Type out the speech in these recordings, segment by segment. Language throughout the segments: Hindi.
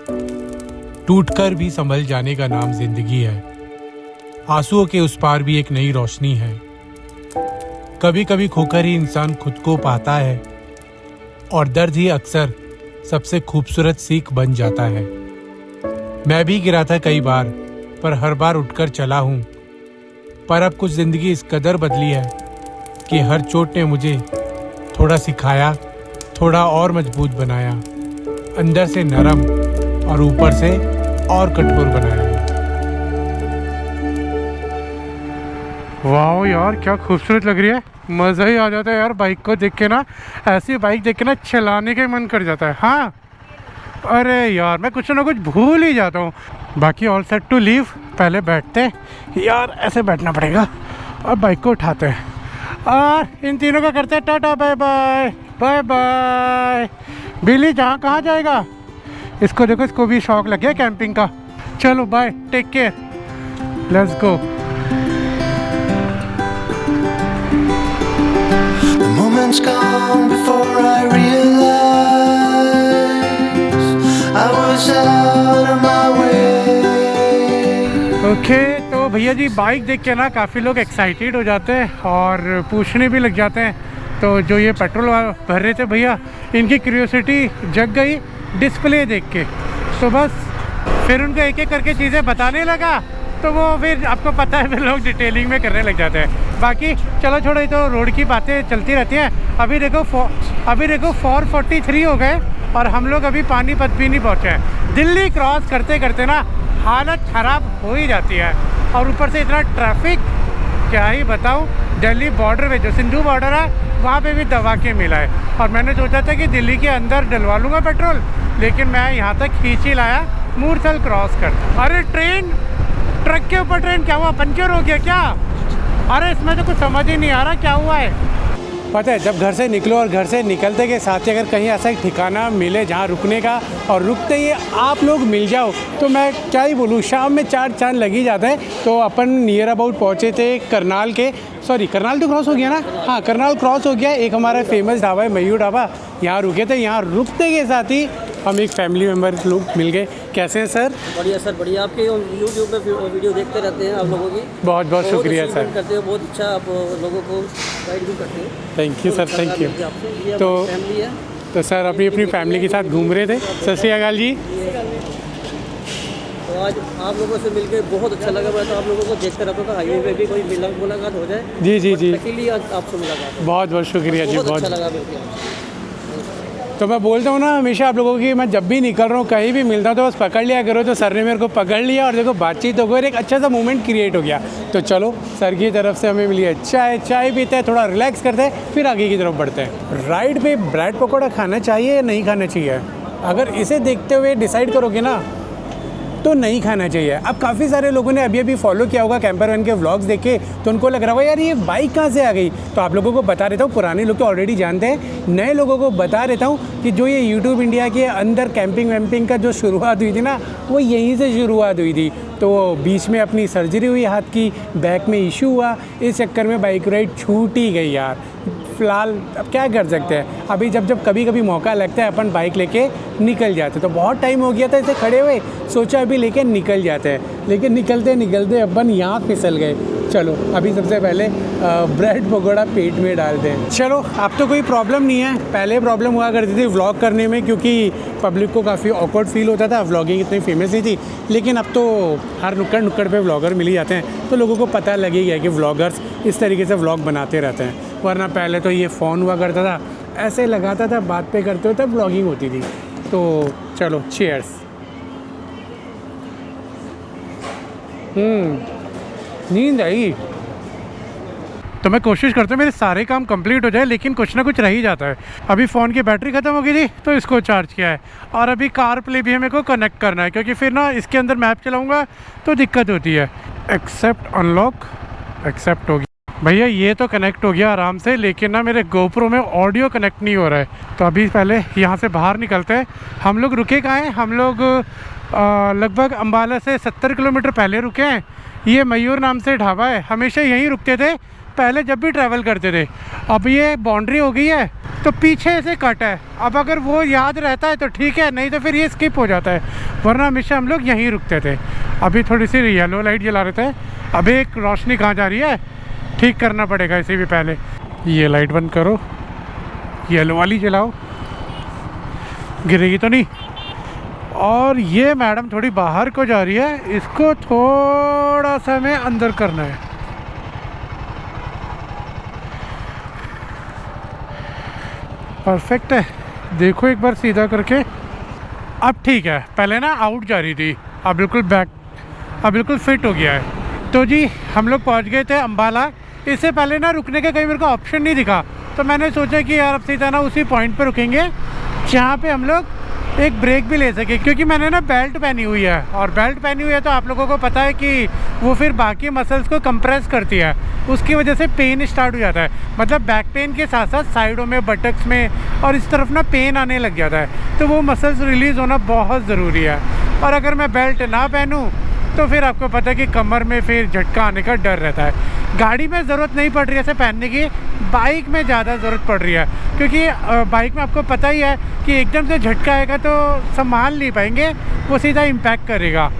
टूटकर भी संभल जाने का नाम जिंदगी है। आंसुओं के उस पार भी एक नई रोशनी है। कभी कभी खोकर ही इंसान खुद को पाता है और दर्द ही अक्सर सबसे खूबसूरत सीख बन जाता है। मैं भी गिरा था कई बार, पर हर बार उठकर चला हूँ। पर अब कुछ जिंदगी इस कदर बदली है कि हर चोट ने मुझे थोड़ा सिखाया, थोड़ा और मजबूत बनाया, अंदर से नरम और ऊपर से और कठोर बनाया। वाह यार, क्या खूबसूरत लग रही है। मज़ा ही आ जाता है यार बाइक को देख के ना। ऐसी बाइक देख के ना चलाने का मन कर जाता है। हाँ, अरे यार मैं कुछ ना कुछ भूल ही जाता हूँ। बाकी ऑल सेट टू लीव। पहले बैठते हैं यार, ऐसे बैठना पड़ेगा और बाइक को उठाते हैं और इन तीनों का करते हैं tata bye bye bye bye. बिल्ली जहाँ कहाँ जाएगा, इसको देखो, इसको भी शौक लग गया कैंपिंग का। चलो bye, take care, let's go. The moment's gone before I realize I was out of my way. Okay तो भैया जी, बाइक देख के ना काफ़ी लोग एक्साइटेड हो जाते हैं और पूछने भी लग जाते हैं। तो जो ये पेट्रोल भर रहे थे भैया, इनकी क्यूरियोसिटी जग गई डिस्प्ले देख के। तो बस फिर उनको एक एक करके चीज़ें बताने लगा, तो वो फिर आपको पता है फिर लोग डिटेलिंग में करने लग जाते हैं। बाकी चलो छोड़ो, ये तो रोड की बातें चलती रहती हैं। अभी देखो 443 हो गए और हम लोग अभी पानीपत भी नहीं पहुँचे हैं। दिल्ली क्रॉस करते करते ना हालत ख़राब हो ही जाती है और ऊपर से इतना ट्रैफिक, क्या ही बताऊँ। दिल्ली बॉर्डर पे जो सिंधु बॉर्डर है वहाँ पे भी दबा के मिला है और मैंने सोचा था कि दिल्ली के अंदर डलवा लूँगा पेट्रोल, लेकिन मैं यहाँ तक खींच ही लाया मूर्थल क्रॉस कर। अरे ट्रेन, ट्रक के ऊपर ट्रेन, क्या हुआ, पंचर हो गया क्या? अरे इसमें तो कुछ समझ ही नहीं आ रहा क्या हुआ है। पता है, जब घर से निकलो और घर से निकलते के साथ ही अगर कहीं ऐसा एक ठिकाना मिले जहाँ रुकने का और रुकते ही आप लोग मिल जाओ, तो मैं क्या ही बोलूँ, शाम में 4 चांद लग ही जाते हैं। तो अपन नियर अबाउट पहुँचे थे करनाल के, सॉरी करनाल तो क्रॉस हो गया ना, हाँ करनाल क्रॉस हो गया। एक हमारा फेमस ढाबा है मयूर ढाबा, यहाँ रुके थे। यहाँ रुकते के साथ ही हम एक फैमिली मेम्बर लोग मिल गए। कैसे हैं सर? बढ़िया सर, बढ़िया। आपके यूट्यूब पे वीडियो देखते रहते हैं आप लोगों की। बहुत बहुत शुक्रिया सर। करते हो बहुत अच्छा, आप लोगों को गाइड भी करते हैं। Thank you sir, thank you. तो फैमिली है, तो सर अपनी फैमिली के साथ घूम रहे थे। सत श्री अकाल जी। तो आज आप लोगों से मिलकर बहुत अच्छा लगा। मैं तो आप लोगों को देखते रहता था, हाईवे पे भी कोई मुलाकात हो जाए। जी जी जी, इसीलिए आपसे मुलाकात। बहुत बहुत शुक्रिया जी, बहुत अच्छा लगा बिल्कुल। तो मैं बोलता हूँ ना हमेशा आप लोगों की, मैं जब भी निकल रहा हूँ कहीं भी मिलता हूँ तो बस पकड़ लिया करो। तो सर ने मेरे को पकड़ लिया और देखो बातचीत हो गई और एक अच्छा सा मोमेंट क्रिएट हो गया। तो चलो सर की तरफ से हमें मिली है चाय पीते हैं, थोड़ा रिलैक्स करते हैं, फिर आगे की तरफ बढ़ते हैं। राइड पे ब्रेड पकौड़ा खाना चाहिए या नहीं खाना चाहिए? अगर इसे देखते हुए डिसाइड करोगे ना तो नहीं खाना चाहिए। अब काफ़ी सारे लोगों ने अभी फॉलो किया होगा कैंपर वन के व्लॉग्स देखे, तो उनको लग रहा होगा यार ये बाइक कहाँ से आ गई। तो आप लोगों को बता देता हूँ, पुराने लोग तो ऑलरेडी जानते हैं, नए लोगों को बता देता हूँ कि जो ये यूट्यूब इंडिया के अंदर कैंपिंग वैम्पिंग का जो शुरुआत हुई थी ना, वो यहीं से शुरुआत हुई थी। तो बीच में अपनी सर्जरी हुई हाथ की, बैक में इशू हुआ, इस चक्कर में बाइक राइड छूट ही गई यार। फ़िलहाल अब क्या कर सकते हैं, अभी जब कभी कभी मौका लगता है अपन बाइक लेके निकल जाते। तो बहुत टाइम हो गया था इसे खड़े हुए, सोचा अभी लेके निकल जाते हैं, लेकिन निकलते अपन यहाँ फिसल गए। चलो अभी सबसे पहले ब्रेड पकौड़ा पेट में डालते हैं। चलो अब तो कोई प्रॉब्लम नहीं है, पहले प्रॉब्लम हुआ करती थी व्लॉग करने में, क्योंकि पब्लिक को काफ़ी ऑकवर्ड फील होता था, व्लॉगिंग इतनी फेमस नहीं थी। लेकिन अब तो हर नुक्कड़ पे व्लॉगर मिल ही जाते हैं, तो लोगों को पता लग ही गया कि व्लॉगर्स इस तरीके से व्लॉग बनाते रहते हैं। वरना पहले तो ये फ़ोन हुआ करता था, ऐसे लगाता था, बात पे करते होते व्लॉगिंग होती थी। तो चलो चीयर्स। नींद आई। तो मैं कोशिश करता हूँ मेरे सारे काम कंप्लीट हो जाए, लेकिन कुछ ना कुछ रह ही जाता है। अभी फ़ोन की बैटरी ख़त्म हो गई थी तो इसको चार्ज किया है, और अभी कार प्ले भी मेरे को कनेक्ट करना है, क्योंकि फिर ना इसके अंदर मैप चलाऊँगा तो दिक्कत होती है। एक्सेप्ट अनलॉक, एक्सेप्ट हो गया भैया, ये तो कनेक्ट हो गया आराम से, लेकिन ना मेरे गोप्रो में ऑडियो कनेक्ट नहीं हो रहा है। तो अभी पहले यहाँ से बाहर निकलते हैं। हम लोग रुके कहाँ हैं? हम लोग लगभग अम्बाला से 70 किलोमीटर पहले रुके हैं। ये मयूर नाम से ढाबा है, हमेशा यहीं रुकते थे, पहले जब भी ट्रैवल करते थे, अब ये बाउंड्री हो गई है तो पीछे से कट है। अब अगर वो याद रहता है तो ठीक है, नहीं तो फिर ये स्किप हो जाता है, वरना हमेशा हम लोग यहीं रुकते थे। अभी थोड़ी सी येलो लाइट जला रहे थे, अभी एक रोशनी कहाँ जा रही है, ठीक करना पड़ेगा इसे भी पहले। ये लाइट बंद करो, येलो वाली जलाओ, गिरेगी तो नहीं। और ये मैडम थोड़ी बाहर को जा रही है, इसको थोड़ा सा हमें अंदर करना है। परफेक्ट है, देखो एक बार सीधा करके। अब ठीक है, पहले ना आउट जा रही थी, अब बिल्कुल बैक, अब बिल्कुल फिट हो गया है। तो जी हम लोग पहुंच गए थे अम्बाला। इससे पहले ना रुकने का कहीं मेरे को ऑप्शन नहीं दिखा, तो मैंने सोचा कि यार अब सीधा ना उसी पॉइंट पर रुकेंगे जहाँ पे हम लोग एक ब्रेक भी ले सके, क्योंकि मैंने ना बेल्ट पहनी हुई है, और बेल्ट पहनी हुई है तो आप लोगों को पता है कि वो फिर बाकी मसल्स को कंप्रेस करती है, उसकी वजह से पेन स्टार्ट हो जाता है। मतलब बैक पेन के साथ साथ साइडों में, बटक्स में और इस तरफ ना पेन आने लग जाता है, तो वो मसल्स रिलीज़ होना बहुत ज़रूरी है। और अगर मैं बेल्ट ना पहनूँ तो फिर आपको पता है कि कमर में फिर झटका आने का डर रहता है। गाड़ी में ज़रूरत नहीं पड़ रही है इसे पहनने की, बाइक में ज़्यादा ज़रूरत पड़ रही है, क्योंकि बाइक में आपको पता ही है कि एकदम से झटका आएगा तो संभाल नहीं पाएंगे, वो सीधा इम्पैक्ट करेगा।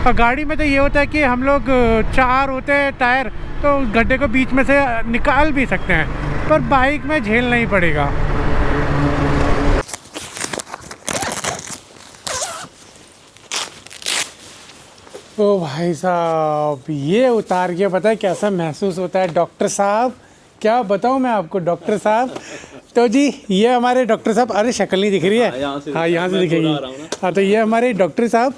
और गाड़ी में तो ये होता है कि हम लोग 4 होते हैं टायर, तो उस गड्ढे को बीच में से निकाल भी सकते हैं, पर बाइक में झेलना ही पड़ेगा। ओ भाई साहब, ये उतार के पता है कैसा महसूस होता है डॉक्टर साहब, क्या बताऊं मैं आपको डॉक्टर साहब। तो जी ये हमारे डॉक्टर साहब, अरे शक्ल नहीं दिख रही है, हाँ यहाँ से दिखेगी। हाँ तो ये हमारे डॉक्टर साहब।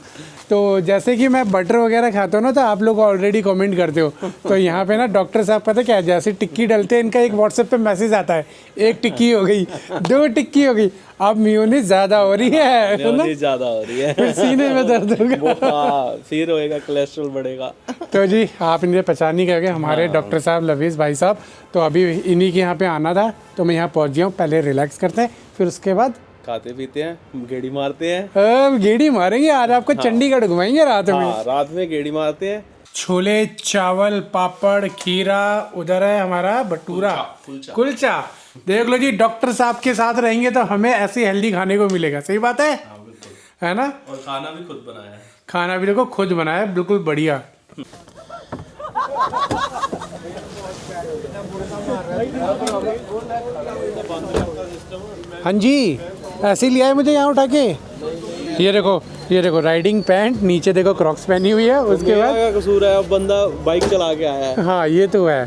तो जैसे कि मैं बटर वगैरह खाता हूँ ना, तो आप लोग ऑलरेडी कमेंट करते हो, तो यहाँ पे ना डॉक्टर साहब पता क्या है, जैसे टिक्की डलते हैं इनका एक व्हाट्सएप पे मैसेज आता है, 1 टिक्की हो गई, 2 टिक्की हो गई, अब मेयोनीज ज़्यादा हो रही है, ज़्यादा हो रही है, फिर सीने में दर्द होगा, फिर होएगा, कोलेस्ट्रॉल बढ़ेगा। तो जी आप इन्हें पहचान नहीं करोगे, हमारे डॉक्टर साहब लवीज़ भाई साहब। तो अभी इन्हीं के यहाँ पे आना था, तो मैं यहाँ पहुँच गया हूँ। पहले रिलैक्स करते हैं, फिर उसके बाद खाते पीते हैं, गेड़ी मारते हैं। गेड़ी मारेंगे आज, आपको चंडीगढ़ घुमाएंगे रात में। हाँ, रात में गेड़ी मारते हैं। छोले चावल पापड़ खीरा, उधर है हमारा भटूरा कुलचा। देख लो जी, डॉक्टर साहब के साथ रहेंगे तो हमें ऐसे हेल्दी खाने को मिलेगा। सही बात है, है ना। और खाना भी खुद बनाया है, खाना भी देखो खुद बनाया, बिल्कुल बढ़िया। हाँ जी, ऐसे ही लिया है मुझे यहाँ उठा के। ये देखो राइडिंग पैंट, नीचे देखो क्रॉक्स पहनी हुई है। उसके बाद क्या कसूर है, अब बंदा बाइक चला के आया है। हाँ ये तो है।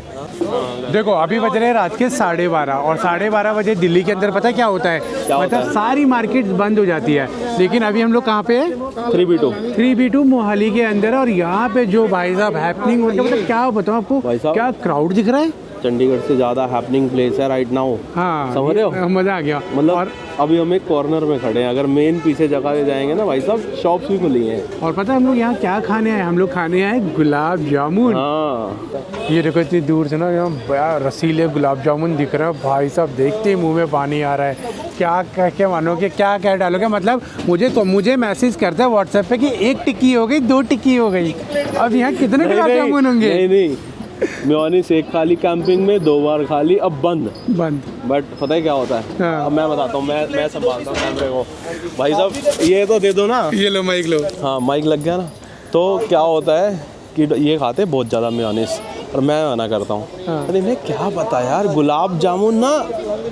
देखो अभी बज रहे हैं रात के 12:30, और 12:30 बजे दिल्ली के अंदर पता है क्या होता है, मतलब सारी मार्केट बंद हो जाती है। लेकिन अभी हम लोग कहाँ पे हैं, 3B2 मोहाली के अंदर। और यहाँ पे जो भाई साहब हैपनिंग होती है, मतलब क्या बताऊँ आपको, क्या क्राउड दिख रहा है। चंडीगढ़ से ज़्यादा हैपनिंग प्लेस है राइट नाउ। हाँ समझ रहे हो, मज़ा आ गया। मतलब और अभी हम एक कॉर्नर में खड़े हैं, अगर मेन पीछे जगह पे जाएंगे ना भाई साहब, शॉप्स भी खुली हैं। और पता है हम लोग यहाँ क्या खाने आए, हम लोग खाने आए गुलाब जामुन। हाँ ये देखो इतनी दूर से ना यहाँ बड़ा रसीले गुलाब जामुन दिख रहा है भाई साहब, देखते ही मुंह में पानी आ रहा है। क्या कह के मानोगे, क्या कह डालोगे, मतलब मुझे मैसेज करता है व्हाट्सएप पे कि 1 टिक्की हो गई, 2 टिक्की हो गई। अब यहाँ कितने गुलाब जामुन होंगे। नहीं मेयोनीज एक खाली कैंपिंग में, 2 बार खाली, अब बंद। बट पता है क्या होता है, हाँ। अब मैं बताता हूँ, मैं संभालता हूँ कैमरे को। भाई साहब ये तो दे दो ना, ये लो माइक लो। हाँ माइक लग गया ना। तो क्या होता है कि ये खाते बहुत ज़्यादा मेयोनीज, और मैं मना करता हूँ। हाँ। अरे मैं क्या पता यार, गुलाब जामुन ना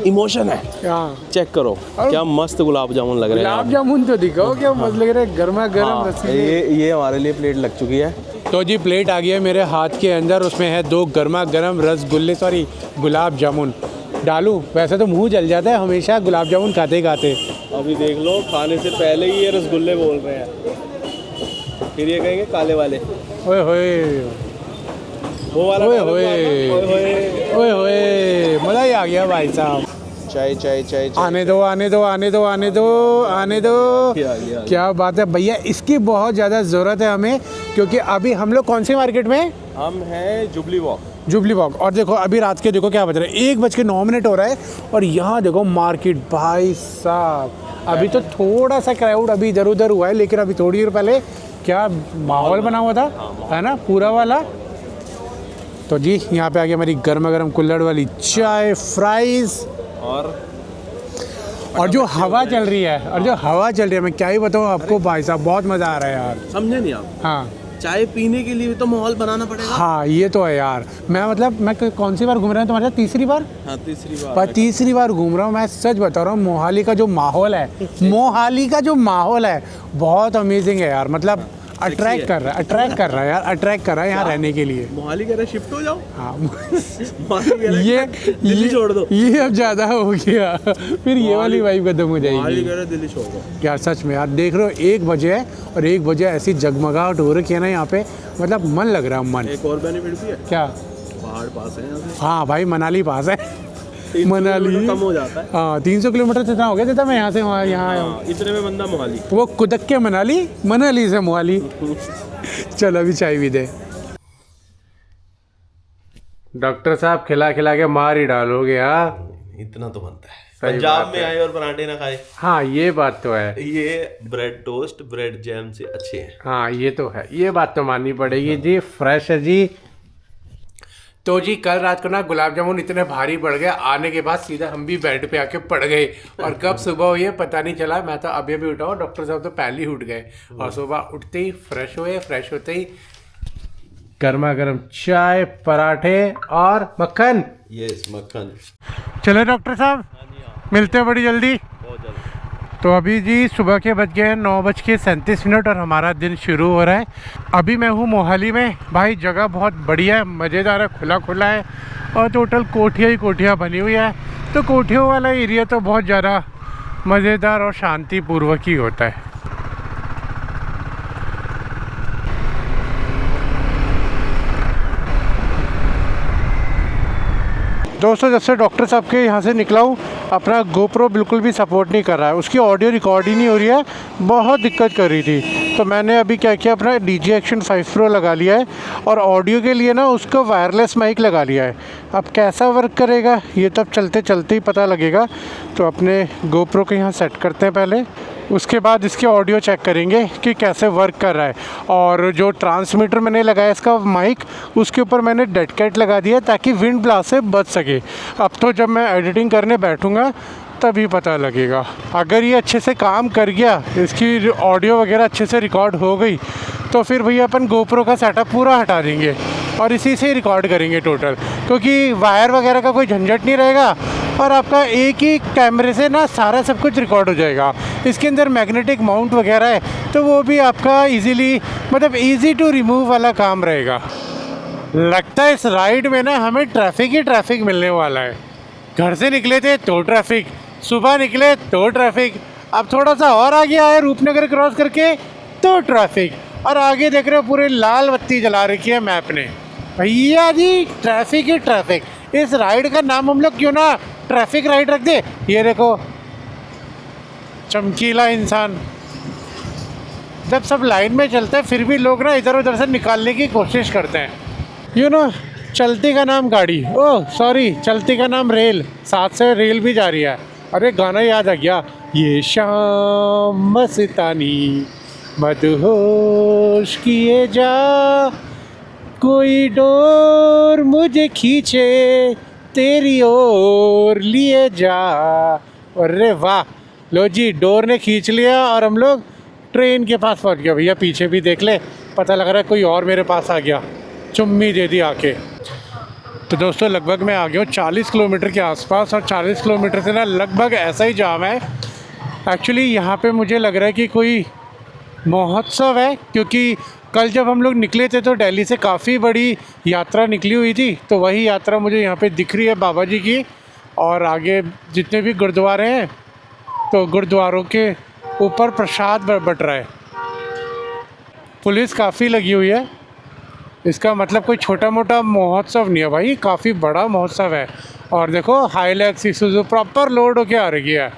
इमोशन है। हाँ। चेक करो क्या मस्त गुलाब जामुन लग रहे हैं। गुलाब जामुन तो दिखाओ क्या मस्त लग रहा है, गर्मा गर्म हाँ, रसीले। ये हमारे लिए प्लेट लग चुकी है। तो जी प्लेट आ गई है मेरे हाथ के अंदर, उसमें है 2 गर्मा गर्म रसगुल्ले, सॉरी गुलाब जामुन। डालूं, वैसे तो मुंह जल जाता है हमेशा गुलाब जामुन खाते खाते। अभी देख लो, खाने से पहले ही ये रसगुल्ले बोल रहे हैं, फिर ये कहेंगे काले वाले। ओए होए वो वाला ओए डायलॉग होए मारना, ओए होए। ओए होए, मज़ा ही आ गया भाई साहब। चाय चाय चाय चाय। आने दो आने दो आने दो आने दो आने दो। क्या बात है भैया, इसकी बहुत ज़्यादा ज़रूरत है हमें, क्योंकि अभी हम लोग कौन सी मार्केट में, हम हैं जुबली वॉक। और देखो अभी रात के देखो क्या बज रहा है, 1:09 हो रहा है, और यहाँ देखो मार्केट भाई साहब। अभी तो थोड़ा सा क्राउड अभी इधर उधर हुआ है, लेकिन अभी थोड़ी देर पहले क्या माहौल बना हुआ था, है ना, पूरा वाला। तो जी यहाँ पे आ गया हमारी गर्मा गर्म कुल्हड़ वाली चाय, फ्राइज़ और जो हवा चल रही है, मैं क्या ही बताऊँ आपको भाई साहब, बहुत मज़ा आ रहा है यार। समझे नहीं आप? हाँ चाय पीने के लिए भी तो माहौल बनाना पड़ेगा। हाँ ये तो है यार। मैं कौन सी बार घूम रहा हूँ तुम्हारे साथ? तीसरी बार। हाँ तीसरी बार घूम रहा हूँ। मैं सच बता रहा हूँ, मोहाली का जो माहौल है बहुत अमेजिंग है यार। मतलब अट्रैक्ट कर रहा है यार यहाँ रहने के लिए। मोहाली कह रहे शिफ्ट हो जाओ। हाँ मोहाली कह रहे ये दिल्ली छोड़ दो। ये अब ज़्यादा हो गया, फिर ये वाली वाइब खत्म हो मोहाली जाएगी कह रहे दिल्ली छोड़ दो यार। सच में यार, देख रहे हो 1 बजे है और 1 बजे ऐसी जगमगाहट हो रही है ना यहाँ पे, मतलब मन लग रहा है। मन एक और बेनिफिट भी है। क्या? पहाड़ पास है यहाँ से। हाँ भाई, मनाली पास है। 300 मनाली किलोमीटर कम हो जाता है। हाँ 300 किलोमीटर से इतना हो गया था मैं यहाँ से वहाँ यहाँ आया हूँ। हाँ, इतने में बंदा मोहाली। वो कुदक के मनाली से मोहाली। चल अभी चाय भी दे। डॉक्टर साहब खिला खिला के मार ही डालोगे। हाँ इतना तो बनता है। सही पंजाब बात में है। आए और पराठे ना खाए। हाँ ये बात तो है। ये ब्रेड टोस्ट ब्रेड जैम से अच्छे हैं। हाँ ये तो है, ये बात तो माननी पड़ेगी जी। फ्रेश है जी। तो जी कल रात को ना गुलाब जामुन इतने भारी पड़ गए, आने के बाद सीधा हम भी बेड पे आके पड़ गए और कब सुबह हुई है पता नहीं चला। मैं तो अभी उठा हूँ, डॉक्टर साहब तो पहले ही उठ गए और सुबह उठते ही फ्रेश होते ही गर्मा गर्म चाय, पराठे और मक्खन। यस मक्खन। चलो डॉक्टर साहब मिलते हैं बड़ी जल्दी। बहुत जल्दी। तो अभी जी सुबह के बज गए हैं 9:37 और हमारा दिन शुरू हो रहा है। अभी मैं हूँ मोहाली में। भाई जगह बहुत बढ़िया है, मज़ेदार है, खुला है और टोटल कोठियाँ ही कोठियाँ बनी हुई है। तो कोठियों वाला एरिया तो बहुत ज़्यादा मज़ेदार और शांतिपूर्वक ही होता है। दोस्तों जब से डॉक्टर साहब के यहाँ से निकला हूँ, अपना गोप्रो बिल्कुल भी सपोर्ट नहीं कर रहा है, उसकी ऑडियो रिकॉर्ड ही नहीं हो रही है, बहुत दिक्कत कर रही थी। तो मैंने अभी क्या किया, अपना DJI Action 5 Pro लगा लिया है और ऑडियो के लिए ना उसका वायरलेस माइक लगा लिया है। अब कैसा वर्क करेगा ये तब चलते चलते ही पता लगेगा। तो अपने गोप्रो को यहाँ सेट करते हैं पहले, उसके बाद इसके ऑडियो चेक करेंगे कि कैसे वर्क कर रहा है। और जो ट्रांसमीटर मैंने लगाया इसका माइक, उसके ऊपर मैंने डेड कैट लगा दिया ताकि विंड ब्लास्ट से बच सके। अब तो जब मैं एडिटिंग करने बैठूँगा तभी पता लगेगा। अगर ये अच्छे से काम कर गया, इसकी ऑडियो वगैरह अच्छे से रिकॉर्ड हो गई, तो फिर भैया अपन गोप्रो का सेटअप पूरा हटा देंगे और इसी से रिकॉर्ड करेंगे टोटल, क्योंकि वायर वगैरह का कोई झंझट नहीं रहेगा और आपका एक ही कैमरे से ना सारा सब कुछ रिकॉर्ड हो जाएगा। इसके अंदर मैग्नेटिक माउंट वगैरह है तो वो भी आपका इजीली, मतलब इजी टू रिमूव वाला काम रहेगा। लगता है इस राइड में ना हमें ट्रैफिक ही ट्रैफिक मिलने वाला है। घर से निकले थे तो ट्रैफिक, सुबह निकले तो ट्रैफिक, अब थोड़ा सा और आगे आए रूपनगर क्रॉस करके तो ट्रैफिक, और आगे देख रहे हो पूरे लाल बत्ती जला रखी है मैप ने। भैया जी ट्रैफिक ही ट्रैफिक। इस राइड का नाम हम लोग क्यों ना ट्रैफिक राइड रख दे। ये देखो चमकीला इंसान, जब सब लाइन में चलते हैं फिर भी लोग ना इधर उधर से निकालने की कोशिश करते हैं। यू नो चलती का नाम गाड़ी, ओह सॉरी चलती का नाम रेल, साथ से रेल भी जा रही है। अरे गाना याद आ गया, ये शाम मस्तानी मदहोश किए जा, कोई डोर मुझे खींचे तेरी ओर लिए जा। अरे वाह, लो जी डोर ने खींच लिया और हम लोग ट्रेन के पास पहुंच गए। भैया पीछे भी देख ले, पता लग रहा है कोई और मेरे पास आ गया, चुम्मी दे दी आके। तो दोस्तों लगभग मैं आ गया हूँ 40 किलोमीटर के आसपास और 40 किलोमीटर से ना लगभग ऐसा ही जाम है। एक्चुअली यहाँ पे मुझे लग रहा है कि कोई महोत्सव है, क्योंकि कल जब हम लोग निकले थे तो दिल्ली से काफ़ी बड़ी यात्रा निकली हुई थी, तो वही यात्रा मुझे यहाँ पे दिख रही है बाबा जी की। और आगे जितने भी गुरुद्वारे हैं तो गुरुद्वारों के ऊपर प्रसाद बट रहा है। पुलिस काफ़ी लगी हुई है, इसका मतलब कोई छोटा मोटा महोत्सव नहीं है भाई, काफ़ी बड़ा महोत्सव है। और देखो हाईलैक्स ईसुज़ू प्रॉपर लोड होके आ रही है।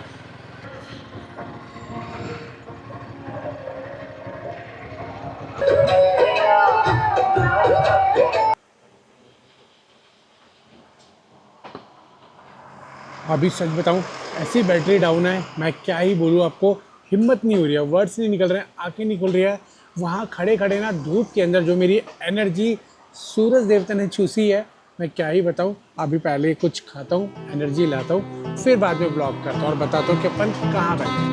अभी सच बताऊं, ऐसी बैटरी डाउन है, मैं क्या ही बोलूं आपको, हिम्मत नहीं हो रही है, वर्ड्स नहीं निकल रहे हैं, आंखें निकल रही है। वहाँ खड़े खड़े ना धूप के अंदर जो मेरी एनर्जी सूरज देवता ने चूसी है, मैं क्या ही बताऊँ। अभी पहले कुछ खाता हूँ, एनर्जी लाता हूँ, फिर बाद में ब्लॉग करता हूँ और बताता हूँ कि अपन कहाँ बैठे।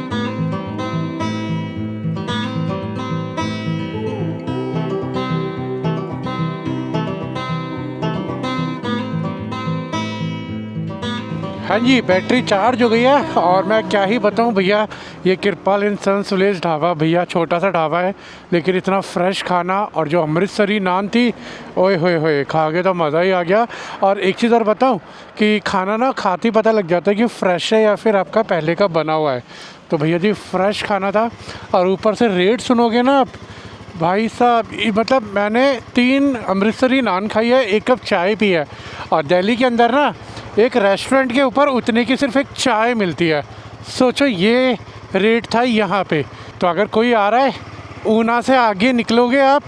हाँ जी, बैटरी चार्ज हो गई है और मैं क्या ही बताऊँ भैया, ये कृपाल एंड सन्स विलेज ढाबा भैया, छोटा सा ढाबा है लेकिन इतना फ्रेश खाना, और जो अमृतसरी नान थी, ओए होए होए, खा के तो मज़ा ही आ गया। और एक चीज़ और बताऊँ कि खाना ना खाते ही पता लग जाता है कि फ्रेश है या फिर आपका पहले का बना हुआ है। तो भैया जी फ्रेश खाना था, और ऊपर से रेट सुनोगे ना आप, भाई साहब मतलब मैंने 3 अमृतसरी नान खाई है, 1 कप चाय पी है, और दिल्ली के अंदर ना एक रेस्टोरेंट के ऊपर उतने की सिर्फ एक चाय मिलती है। सोचो ये रेट था यहाँ पे। तो अगर कोई आ रहा है, ऊना से आगे निकलोगे आप,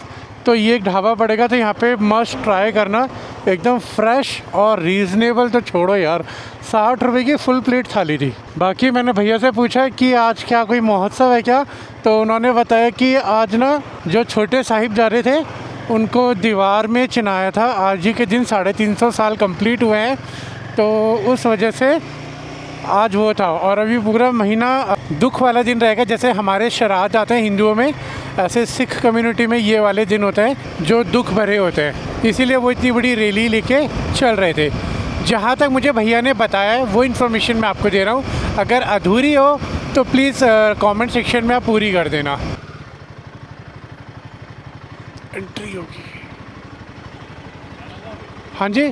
तो ये एक ढाबा पड़ेगा, तो यहाँ पे मस्ट ट्राई करना, एकदम फ्रेश और रीज़नेबल। तो छोड़ो यार, 60 रुपये की फुल प्लेट थाली थी। बाकी मैंने भैया से पूछा कि आज क्या कोई महोत्सव है क्या, तो उन्होंने बताया कि आज ना जो छोटे साहिब जा रहे थे उनको दीवार में चिनाया था, आज ही के दिन 350 साल कंप्लीट हुए हैं, तो उस वजह से आज वो था। और अभी पूरा महीना दुख वाला दिन रहेगा, जैसे हमारे श्राद्ध आते हैं हिंदुओं में, ऐसे सिख कम्युनिटी में ये वाले दिन होते हैं जो दुख भरे होते हैं, इसीलिए वो इतनी बड़ी रैली लेके चल रहे थे। जहाँ तक मुझे भैया ने बताया है वो इन्फॉर्मेशन मैं आपको दे रहा हूँ, अगर अधूरी हो तो प्लीज़ कमेंट सेक्शन में आप पूरी कर देना। एंट्री होगी, हाँ जी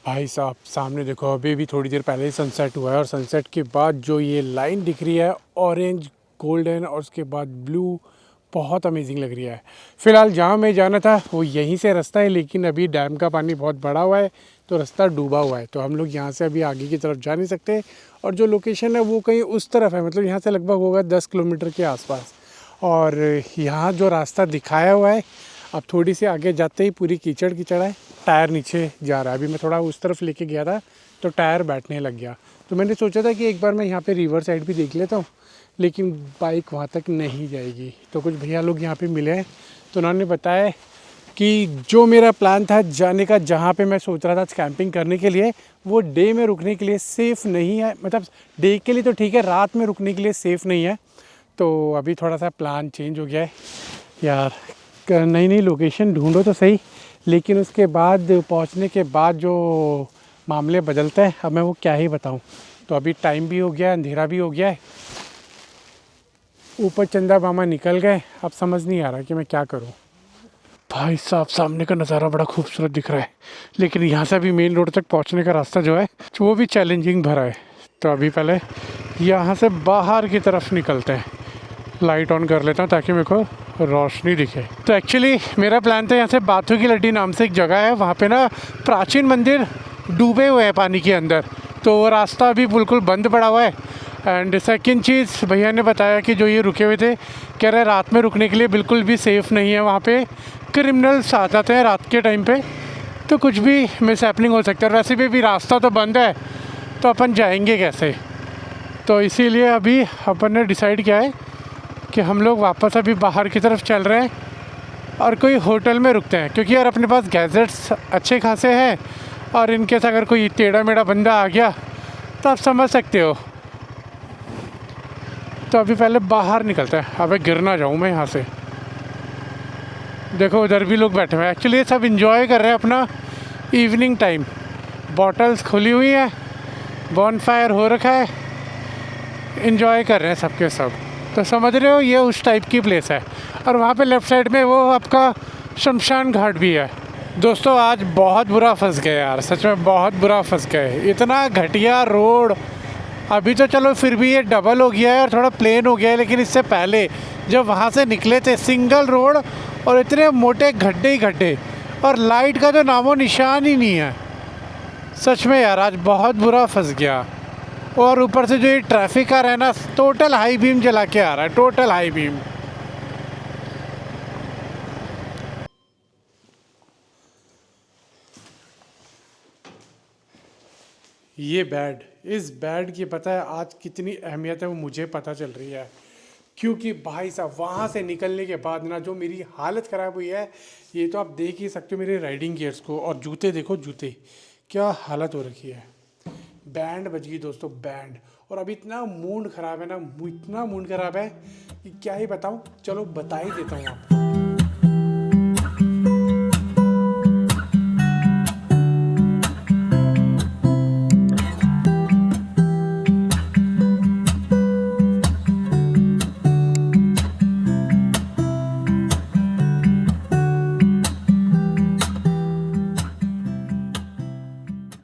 भाई साहब, सामने देखो, अभी भी थोड़ी देर पहले ही सनसेट हुआ है, और सनसेट के बाद जो ये लाइन दिख रही है ऑरेंज गोल्डन और उसके बाद ब्लू, बहुत अमेजिंग लग रही है। फ़िलहाल जहाँ मैं जाना था वो यहीं से रास्ता है, लेकिन अभी डैम का पानी बहुत बड़ा हुआ है तो रास्ता डूबा हुआ है, तो हम लोग यहाँ से अभी आगे की तरफ जा नहीं सकते। और जो लोकेशन है वो कहीं उस तरफ है, मतलब यहाँ से लगभग होगा 10 किलोमीटर के आसपास। और यहाँ जो रास्ता दिखाया हुआ है, अब थोड़ी सी आगे जाते ही पूरी कीचड़ कीचड़ है, टायर नीचे जा रहा है। अभी मैं थोड़ा उस तरफ लेके गया था तो टायर बैठने लग गया, तो मैंने सोचा था कि एक बार मैं यहाँ पे रिवर साइड भी देख लेता हूँ, लेकिन बाइक वहाँ तक नहीं जाएगी। तो कुछ भैया लोग यहाँ पे मिले हैं, तो उन्होंने बताया कि जो मेरा प्लान था जाने का, जहाँ पे मैं सोच रहा था कैंपिंग करने के लिए, वो डे में रुकने के लिए सेफ़ नहीं है। मतलब डे के लिए तो ठीक है, रात में रुकने के लिए सेफ़ नहीं है। तो अभी थोड़ा सा प्लान चेंज हो गया है यार, नई नई लोकेशन ढूंढो तो सही, लेकिन उसके बाद पहुंचने के बाद जो मामले बदलते हैं, अब मैं वो क्या ही बताऊं। तो अभी टाइम भी हो गया है, अंधेरा भी हो गया है, ऊपर चंदा मामा निकल गए, अब समझ नहीं आ रहा कि मैं क्या करूं। भाई साहब सामने का नज़ारा बड़ा खूबसूरत दिख रहा है, लेकिन यहाँ से अभी मेन रोड तक पहुँचने का रास्ता जो है वो भी चैलेंजिंग भरा है। तो अभी पहले यहाँ से बाहर की तरफ निकलते हैं, लाइट ऑन कर लेता हूँ ताकि मेरे को रोशनी दिखे। तो एक्चुअली मेरा प्लान था यहाँ से बाथू की लड्डी नाम से एक जगह है, वहाँ पे ना प्राचीन मंदिर डूबे हुए हैं पानी के अंदर, तो वो रास्ता अभी बिल्कुल बंद पड़ा हुआ है। एंड सेकंड चीज़, भैया ने बताया कि जो ये रुके हुए थे, कह रहे रात में रुकने के लिए बिल्कुल भी सेफ़ नहीं है, वहाँ पे क्रिमिनल्स आ जाते हैं रात के टाइम पे, तो कुछ भी मिस हैपनिंग हो सकता है। वैसे भी रास्ता तो बंद है, तो अपन जाएंगे कैसे। तो इसीलिए अभी अपन ने डिसाइड किया है कि हम लोग वापस अभी बाहर की तरफ चल रहे हैं और कोई होटल में रुकते हैं, क्योंकि यार अपने पास गैजेट्स अच्छे खासे हैं, और इनके साथ अगर कोई टेढ़ा मेढ़ा बंदा आ गया तो आप समझ सकते हो। तो अभी पहले बाहर निकलते हैं। अबे गिर ना जाऊँ मैं यहाँ से। देखो उधर भी लोग बैठे हुए हैं, एक्चुअली ये सब इंजॉय कर रहे हैं अपना इवनिंग टाइम। बॉटल्स खुली हुई हैं, बॉनफायर हो रखा है, इंजॉय कर रहे हैं सबके सब। तो समझ रहे हो, ये उस टाइप की प्लेस है। और वहाँ पे लेफ़्ट साइड में वो आपका शमशान घाट भी है। दोस्तों आज बहुत बुरा फंस गए यार, सच में बहुत बुरा फंस गए, इतना घटिया रोड। अभी तो चलो फिर भी ये डबल हो गया है और थोड़ा प्लेन हो गया है, लेकिन इससे पहले जब वहाँ से निकले थे सिंगल रोड और इतने मोटे गड्ढे ही गड्ढे, और लाइट का तो नामो निशान ही नहीं है। सच में यार आज बहुत बुरा फंस गया। और ऊपर से जो ये ट्रैफिक आ रहा है ना, टोटल हाई बीम जला के आ रहा है, टोटल हाई बीम। ये बेड, इस बेड की पता है आज कितनी अहमियत है वो मुझे पता चल रही है। क्योंकि भाई साहब वहाँ से निकलने के बाद ना जो मेरी हालत ख़राब हुई है, ये तो आप देख ही सकते हो मेरे राइडिंग गियर्स को। और जूते देखो, जूते क्या हालत हो रखी है। बैंड बज गई दोस्तों, बैंड। और अभी इतना मूड ख़राब है ना, इतना मूड ख़राब है कि क्या ही बताऊँ। चलो बता ही देता हूँ आपको।